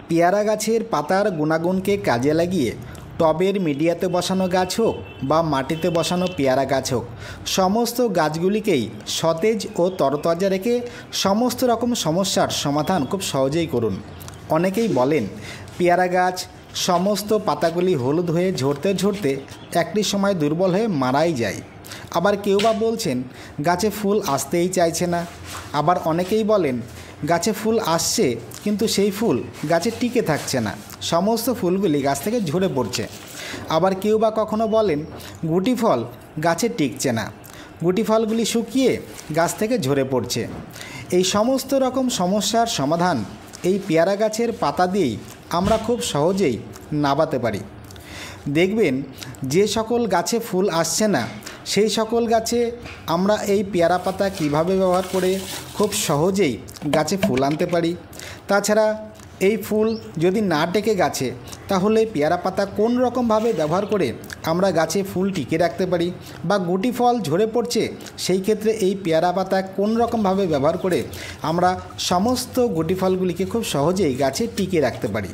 পেয়ারা গাছের পাতার গুণাগুণকে কাজে লাগিয়ে টবের মিডিয়াতে বসানো গাছ হোক বা মাটিতে বসানো পেয়ারা গাছ হোক, সমস্ত গাছগুলিকেই সতেজ ও তরতাজা রেখে সমস্ত রকম সমস্যার সমাধান খুব সহজেই করুন। অনেকেই বলেন পেয়ারা গাছ সমস্ত পাতাগুলি হলুদ হয়ে ঝরতে ঝরতে একটি সময় দুর্বল হয়ে মারাই যায়। আবার কেউ বা বলছেন গাছে ফুল আসতেই চাইছে না। আবার অনেকেই বলেন গাছে ফুল আসছে কিন্তু সেই ফুল গাছে টিকে থাকছে না, সমস্ত ফুলগুলি গাছ থেকে ঝরে পড়ছে। আবার কেউ বা কখনো বলেন গুটি ফল গাছে টিকছে না, গুটি ফলগুলি শুকিয়ে গাছ থেকে ঝরে পড়ছে। এই সমস্ত রকম সমস্যার সমাধান এই পেয়ারা গাছের পাতা দিয়েই আমরা খুব সহজেই নাবাতে পারি। দেখবেন যে সকল গাছে ফুল আসছে না সেই সকল গাছে আমরা এই পেয়ারা পাতা কিভাবে ব্যবহার করে খুব সহজেই গাছে ফুল আনতে পারি। তাছাড়া এই ফুল যদি না টেকে গাছে, তাহলে পেয়ারা পাতা কোন রকমভাবে ব্যবহার করে আমরা গাছে ফুল টিকে রাখতে পারি, বা গুটি ফল ঝরে পড়ছে সেই ক্ষেত্রে এই পেয়ারা পাতা কোন রকমভাবে ব্যবহার করে আমরা সমস্ত গুটি ফলগুলিকে খুব সহজেই গাছে টিকে রাখতে পারি।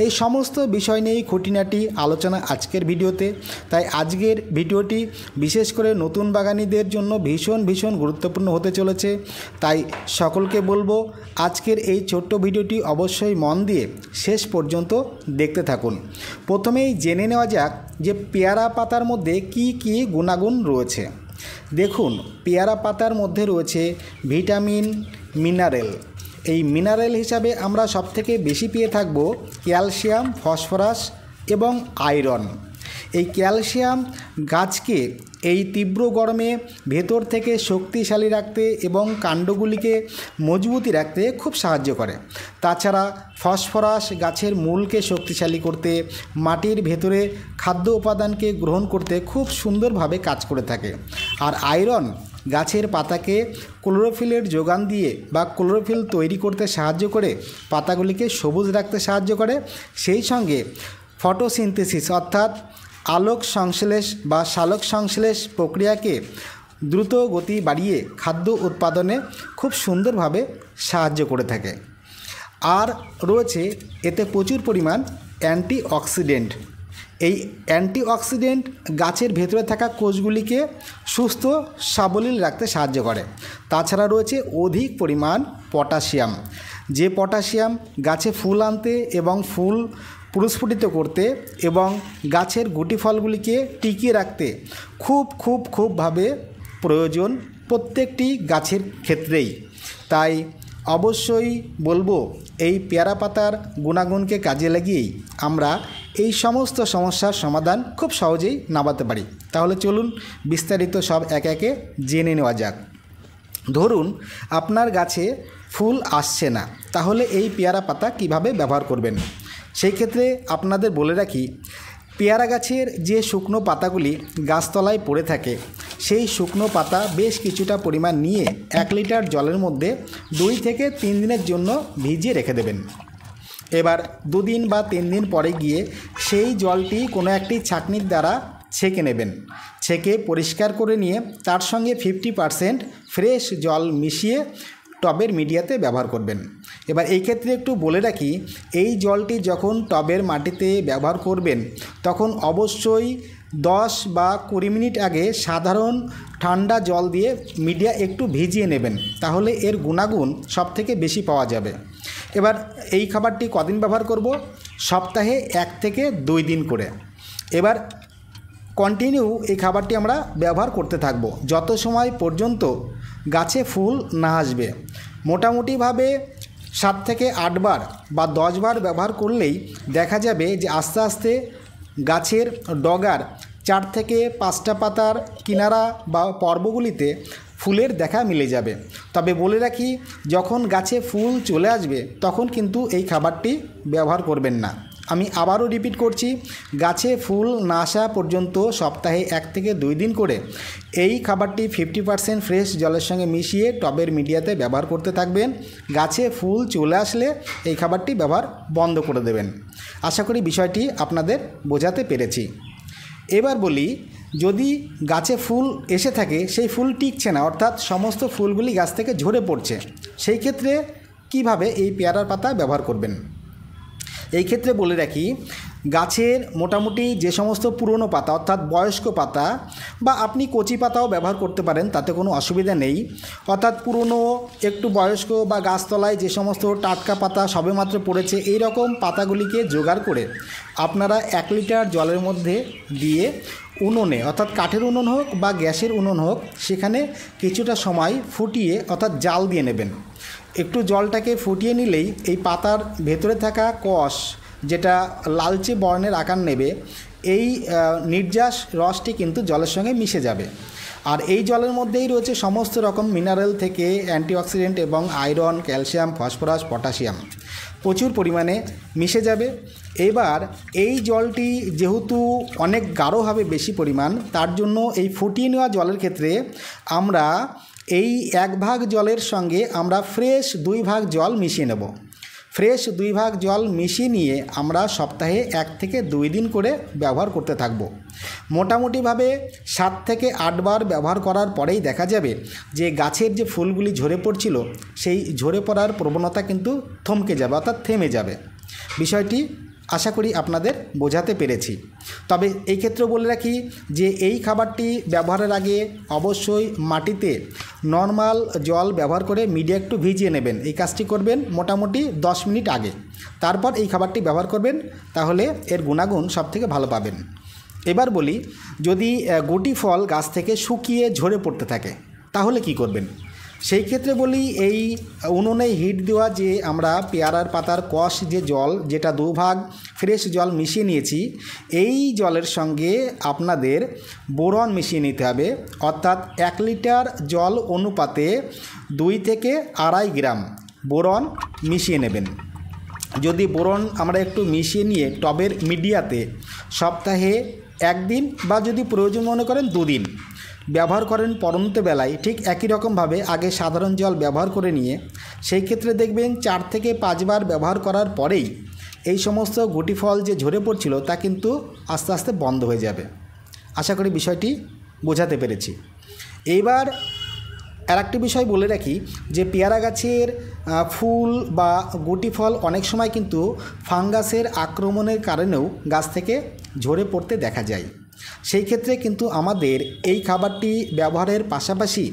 এই সমস্ত বিষয় নিয়েই খুঁটিনাটি আলোচনা আজকের ভিডিওতে। তাই আজকের ভিডিওটি বিশেষ করে নতুন বাগানীদের জন্য ভীষণ গুরুত্বপূর্ণ হতে চলেছে। তাই সকলকে বলবো আজকের এই ছোট্ট ভিডিওটি অবশ্যই মন দিয়ে শেষ পর্যন্ত দেখতে থাকুন। প্রথমেই জেনে নেওয়া যাক যে পেয়ারা পাতার মধ্যে কি কি গুণাগুণ রয়েছে। দেখুন, পেয়ারা পাতার মধ্যে রয়েছে ভিটামিন, মিনারেল। এই মিনারেল হিসাবে আমরা সবথেকে বেশি পেয়ে থাকব ক্যালসিয়াম, ফসফরাস এবং আয়রন। এই ক্যালসিয়াম গাছকে এই তীব্র গরমে ভেতর থেকে শক্তিশালী রাখতে এবং কাণ্ডগুলিকে মজবুতি রাখতে খুব সাহায্য করে। তাছাড়া ফসফরাস গাছের মূলকে শক্তিশালী করতে, মাটির ভেতরে খাদ্য উপাদানকে গ্রহণ করতে খুব সুন্দরভাবে কাজ করে থাকে। আর আয়রন গাছের পাতাকে ক্লোরোফিলের যোগান দিয়ে বা ক্লোরোফিল তৈরি করতে সাহায্য করে পাতাগুলিকে সবুজ রাখতে সাহায্য করে। সেই সঙ্গে ফটোসিনথেসিস অর্থাৎ আলোক সংশ্লেষ বা সালোক সংশ্লেষ প্রক্রিয়াকে দ্রুত গতি বাড়িয়ে খাদ্য উৎপাদনে খুব সুন্দরভাবে সাহায্য করে থাকে। আর রয়েছে এতে প্রচুর পরিমাণ অ্যান্টিঅক্সিডেন্ট। এই অ্যান্টিঅক্সিডেন্ট গাছের ভেতরে থাকা কোষগুলিকে সুস্থ সাবলীল রাখতে সাহায্য করে। তাছাড়া রয়েছে অধিক পরিমাণ পটাশিয়াম, যে পটাশিয়াম গাছে ফুল আনতে এবং ফুল পুরস্ফুটিত করতে এবং গাছের গুটি ফলগুলিকে টিকিয়ে রাখতে খুবভাবে প্রয়োজন প্রত্যেকটি গাছের ক্ষেত্রেই। তাই অবশ্যই বলবো এই পেয়ারা পাতার গুণাগুণকে কাজে লাগিয়েই আমরা এই সমস্ত সমস্যার সমাধান খুব সহজেই নামাতে পারি। তাহলে চলুন বিস্তারিত সব একে একে জেনে নেওয়া যাক। ধরুন আপনার গাছে ফুল আসছে না, তাহলে এই পেয়ারা পাতা কিভাবে ব্যবহার করবেন। সেই ক্ষেত্রে আপনাদের বলে রাখি, পেয়ারা গাছের যে শুকনো পাতাগুলি গাছতলায় পড়ে থাকে সেই শুকনো পাতা বেশ কিছুটা পরিমাণ নিয়ে 1 লিটার জলের মধ্যে 2 থেকে 3 দিনের জন্য ভিজিয়ে রেখে দেবেন। এবার 2 দিন বা 3 দিন পরে গিয়ে সেই জলটি কোনো একটি ছাঁকনির দ্বারা ছেঁকে নেবেন। ছেঁকে পরিষ্কার করে নিয়ে তার সঙ্গে 50% ফ্রেশ জল মিশিয়ে টবের মিডিয়াতে ব্যবহার করবেন। এবার এই ক্ষেত্রে একটু বলে রাখি, এই জলটি যখন টবের মাটিতে ব্যবহার করবেন তখন অবশ্যই 10 বা 20 মিনিট আগে সাধারণ ঠান্ডা জল দিয়ে মিডিয়া একটু ভিজিয়ে নেবেন, তাহলে এর গুণাগুণ সবথেকে বেশি পাওয়া যাবে। এবার এই খাবারটি কদিন ব্যবহার করব? সপ্তাহে 1 থেকে 2 দিন করে। এবার কন্টিনিউ এই খাবারটি আমরা ব্যবহার করতে থাকব যত সময় পর্যন্ত গাছে ফুল না আসবে। মোটামুটিভাবে 7 থেকে 8 বার বা 10 বার ব্যবহার করলেই দেখা যাবে যে আস্তে আস্তে গাছের ডগার 4 থেকে 5টা পাতার কিনারা বা পর্বগুলিতে ফুলের দেখা মিলে যাবে। তবে বলে রাখি, যখন গাছে ফুল চলে আসবে তখন কিন্তু এই খাবারটি ব্যবহার করবেন না। আমি আবারও রিপিট করছি, গাছে ফুল না আসা পর্যন্ত সপ্তাহে 1 থেকে 2 দিন করে এই খাবারটি 50% ফ্রেশ জলের সঙ্গে মিশিয়ে টবের মিডিয়াতে ব্যবহার করতে থাকবেন। গাছে ফুল চলে আসলে এই খাবারটি ব্যবহার বন্ধ করে দেবেন। আশা করি বিষয়টি আপনাদের বোঝাতে পেরেছি। এবার বলি, যদি গাছে ফুল এসে থাকে সেই ফুল টিকছে না, অর্থাৎ সমস্ত ফুলগুলি গাছ থেকে ঝরে পড়ছে, সেই ক্ষেত্রে কিভাবে এই পেয়ারার পাতা ব্যবহার করবেন। এই ক্ষেত্রে বলে রাখি, গাছের মোটামুটি যে সমস্ত পুরনো পাতা অর্থাৎ বয়স্ক পাতা বা আপনি কচি পাতাও ব্যবহার করতে পারেন, তাতে কোনো অসুবিধা নেই। অর্থাৎ পুরনো একটু বয়স্ক বা গাছতলায় যে সমস্ত টাটকা পাতা সবেমাত্র পড়েছে এই রকম পাতাগুলিকে জোগাড় করে আপনারা 1 লিটার জলের মধ্যে দিয়ে উনুনে অর্থাৎ কাঠের উনুন হোক বা গ্যাসের উনুন হোক সেখানে কিছুটা সময় ফুটিয়ে অর্থাৎ জাল দিয়ে নেবেন। একটু জলটাকে ফুটিয়ে নিলেই এই পাতার ভেতরে থাকা কষ যেটা লালচে বর্ণের আকার নেবে, এই নির্যাস রসটি কিন্তু জলের সঙ্গে মিশে যাবে। আর এই জলের মধ্যেই রয়েছে সমস্ত রকম মিনারেল থেকে অ্যান্টিঅক্সিডেন্ট এবং আয়রন, ক্যালসিয়াম, ফসফরাস, পটাশিয়াম প্রচুর পরিমাণে মিশে যাবে। এবার এই জলটি যেহেতু অনেক গাঢ় হবে বেশি পরিমাণ, তার জন্য এই ফুটিয়ে নেওয়া জলের ক্ষেত্রে আমরা এই 1 ভাগ জলের সঙ্গে আমরা ফ্রেশ 2 ভাগ জল মিশিয়ে নেব। ফ্রেশ 2 ভাগ জল মিশিয়ে নিয়ে আমরা সপ্তাহে 1 থেকে 2 দিন করে ব্যবহার করতে থাকব। মোটামুটিভাবে 7 থেকে 8 বার ব্যবহার করার পরেই দেখা যাবে যে গাছের যে ফুলগুলি ঝরে পড়ছিল সেই ঝরে পড়ার প্রবণতা কিন্তু থমকে যাবে অর্থাৎ থেমে যাবে। বিষয়টি আশা করি আপনাদের বোঝাতে পেরেছি। তবে এই ক্ষেত্রে বলে রাখি যে এই খাবারটি ব্যবহারের আগে অবশ্যই মাটিতে নর্মাল জল ব্যবহার করে মিডিয়া একটু ভিজিয়ে নেবেন। এই কাজটি করবেন মোটামুটি 10 মিনিট আগে, তারপর এই খাবারটি ব্যবহার করবেন, তাহলে এর গুণাগুণ সবথেকে ভালো পাবেন। এবার বলি, যদি গুটি ফল গাছ থেকে শুকিয়ে ঝরে পড়তে থাকে তাহলে কি করবেন? সেই ক্ষেত্রে বলি, এই উনুনে হিট দেওয়া যে আমরা পেয়ারার পাতার কষ যে জল, যেটা 2 ভাগ ফ্রেশ জল মিশিয়ে নিয়েছি, এই জলের সঙ্গে আপনাদের বোরন মিশিয়ে নিতে হবে। অর্থাৎ 1 লিটার জল অনুপাতে 2 থেকে 2.5 গ্রাম বোরন মিশিয়ে নেবেন। যদি বোরন আমরা একটু মিশিয়ে নিয়ে টবের মিডিয়াতে সপ্তাহে 1 দিন বা যদি প্রয়োজন মনে করেন 2 দিন ব্যবহার করেন পরন্ত বেলায়, ঠিক একই রকমভাবে আগে সাধারণ জল ব্যবহার করে নিয়ে সেই ক্ষেত্রে দেখবেন 4 থেকে 5 বার ব্যবহার করার পরেই এই সমস্ত গুটি ফল যে ঝরে পড়ছিল তা কিন্তু আস্তে আস্তে বন্ধ হয়ে যাবে। আশা করি বিষয়টি বোঝাতে পেরেছি। এইবার আরেকটি বিষয় বলে রাখি যে পেয়ারা গাছের ফুল বা গুটি ফল অনেক সময় কিন্তু ফাঙ্গাসের আক্রমণের কারণেও গাছ থেকে ঝরে পড়তে দেখা যায়। সেই ক্ষেত্রে কিন্তু আমাদের এই খাবারটি ব্যবহারের পাশাপাশি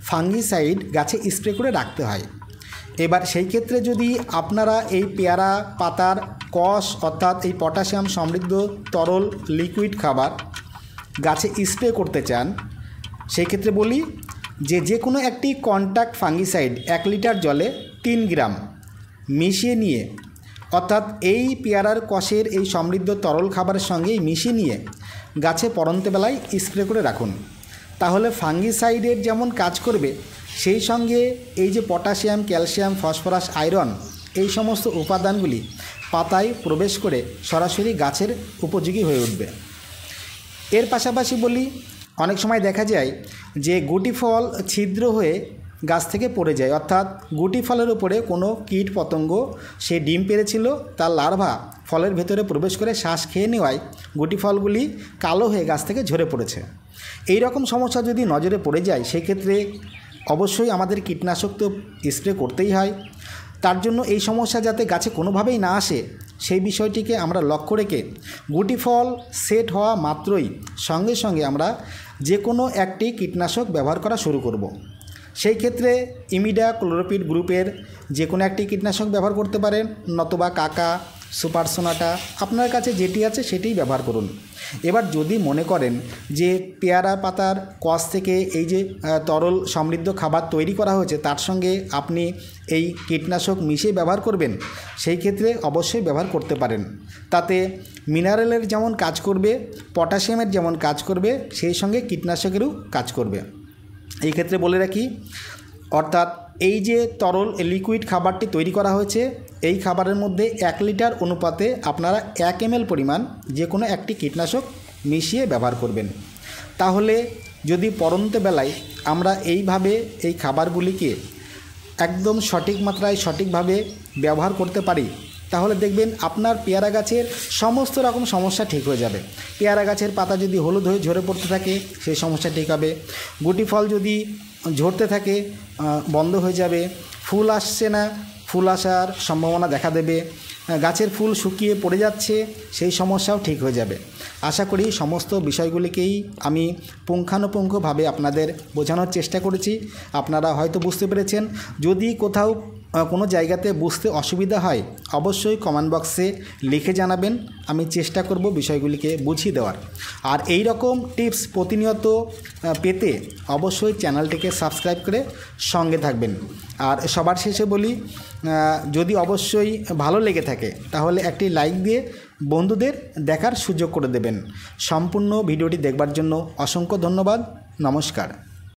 ফাঙ্গিসাইড গাছে স্প্রে করে রাখতে হয়। এবার সেই ক্ষেত্রে যদি আপনারা এই পেয়ারা পাতার কষ অর্থাৎ এই পটাশিয়াম সমৃদ্ধ তরল লিকুইড খাবার গাছে স্প্রে করতে চান, সেই ক্ষেত্রে বলি যে কোনো একটি কন্ট্যাক্ট ফাঙ্গিসাইড 1 লিটার জলে 3 গ্রাম মিশিয়ে নিয়ে অর্থাৎ এই পেয়ারার কষের এই সমৃদ্ধ তরল খাবারের সঙ্গেই মিশিয়ে নিয়ে গাছে পরন্ত বেলায় স্প্রে করে রাখুন। তাহলে ফাঙ্গিসাইডের যেমন কাজ করবে, সেই সঙ্গে এই যে পটাশিয়াম, ক্যালসিয়াম, ফসফরাস, আয়রন এই সমস্ত উপাদানগুলি পাতায় প্রবেশ করে সরাসরি গাছের উপযোগী হয়ে উঠবে। এর পাশাপাশি বলি, অনেক সময় দেখা যায় যে গুটি ফল ছিদ্র হয়ে গাছ থেকে পড়ে যায়, অর্থাৎ গুটি ফলের উপরে কোনো কীট পতঙ্গ সে ডিম পেড়েছিল, তার লার্ভা ফলের ভেতরে প্রবেশ করে শ্বাস খেয়ে নেওয়ায় গুটি ফলগুলি কালো হয়ে গাছ থেকে ঝরে পড়েছে। এই রকম সমস্যা যদি নজরে পড়ে যায়, সেক্ষেত্রে অবশ্যই আমাদের কীটনাশক তো স্প্রে করতেই হয়। তার জন্য এই সমস্যা যাতে গাছে কোনোভাবেই না আসে সেই বিষয়টিকে আমরা লক্ষ্য রেখে গুটি ফল সেট হওয়া মাত্রই সঙ্গে সঙ্গে আমরা যে কোনো একটি কীটনাশক ব্যবহার করা শুরু করব। সেই ক্ষেত্রে ইমিডা ক্লোরোপিড গ্রুপের যে কোনো একটি কীটনাশক ব্যবহার করতে পারেন, নতুবা কাকা, সুপার সোনাটা, আপনার কাছে যেটি আছে সেটিই ব্যবহার করুন। এবার যদি মনে করেন যে পেয়ারা পাতার কষ থেকে এই যে তরল সমৃদ্ধ খাবার তৈরি করা হয়েছে তার সঙ্গে আপনি এই কীটনাশক মিশিয়ে ব্যবহার করবেন, সেই ক্ষেত্রে অবশ্যই ব্যবহার করতে পারেন। তাতে মিনারেলের যেমন কাজ করবে, পটাশিয়ামের যেমন কাজ করবে, সেই সঙ্গে কীটনাশকেরও কাজ করবে। এই ক্ষেত্রে বলে রাখি, অর্থাৎ এই যে তরল লিকুইড খাবারটি তৈরি করা হয়েছে, এই খাবারের মধ্যে 1 লিটার অনুপাতে আপনারা 1 ml পরিমাণ যে কোনো একটি কীটনাশক মিশিয়ে ব্যবহার করবেন। তাহলে যদি পরন্ত বেলায় আমরা এইভাবে এই খাবারগুলিকে একদম সঠিক মাত্রায় সঠিকভাবে ব্যবহার করতে পারি, তাহলে দেখবেন আপনার পেয়ারা গাছের সমস্ত রকম সমস্যা ঠিক হয়ে যাবে। পেয়ারা গাছের পাতা যদি হলুদ হয়ে ঝরে পড়তে থাকে সেই সমস্যা ঠিক হবে, গুটি ফল যদি ঝরতে থাকে বন্ধ হয়ে যাবে, ফুল আসছে না, ফুল আসার সম্ভাবনা দেখা দেবে, গাছের ফুল শুকিয়ে পড়ে যাচ্ছে, সেই সমস্যাও ঠিক হয়ে যাবে। আশা করি সমস্ত বিষয়গুলিকেই আমি পুঙ্খানুপুঙ্খভাবে আপনাদের বোঝানোর চেষ্টা করেছি, আপনারা হয়তো বুঝতে পেরেছেন। যদি কোথাও কোনো জায়গাতে বুঝতে অসুবিধা হয় অবশ্যই কমেন্ট বক্সে লিখে জানাবেন, আমি চেষ্টা করব বিষয়গুলিকে বুঝিয়ে দেওয়ার। আর এই রকম টিপস প্রতিনিয়ত পেতে অবশ্যই চ্যানেলটিকে সাবস্ক্রাইব করে সঙ্গে থাকবেন। আর সবার শেষে বলি, যদি অবশ্যই ভালো লেগে থাকে তাহলে একটি লাইক দিয়ে বন্ধুদের দেখার সুযোগ করে দেবেন। সম্পূর্ণ ভিডিওটি দেখবার জন্য অসংখ্য ধন্যবাদ। নমস্কার।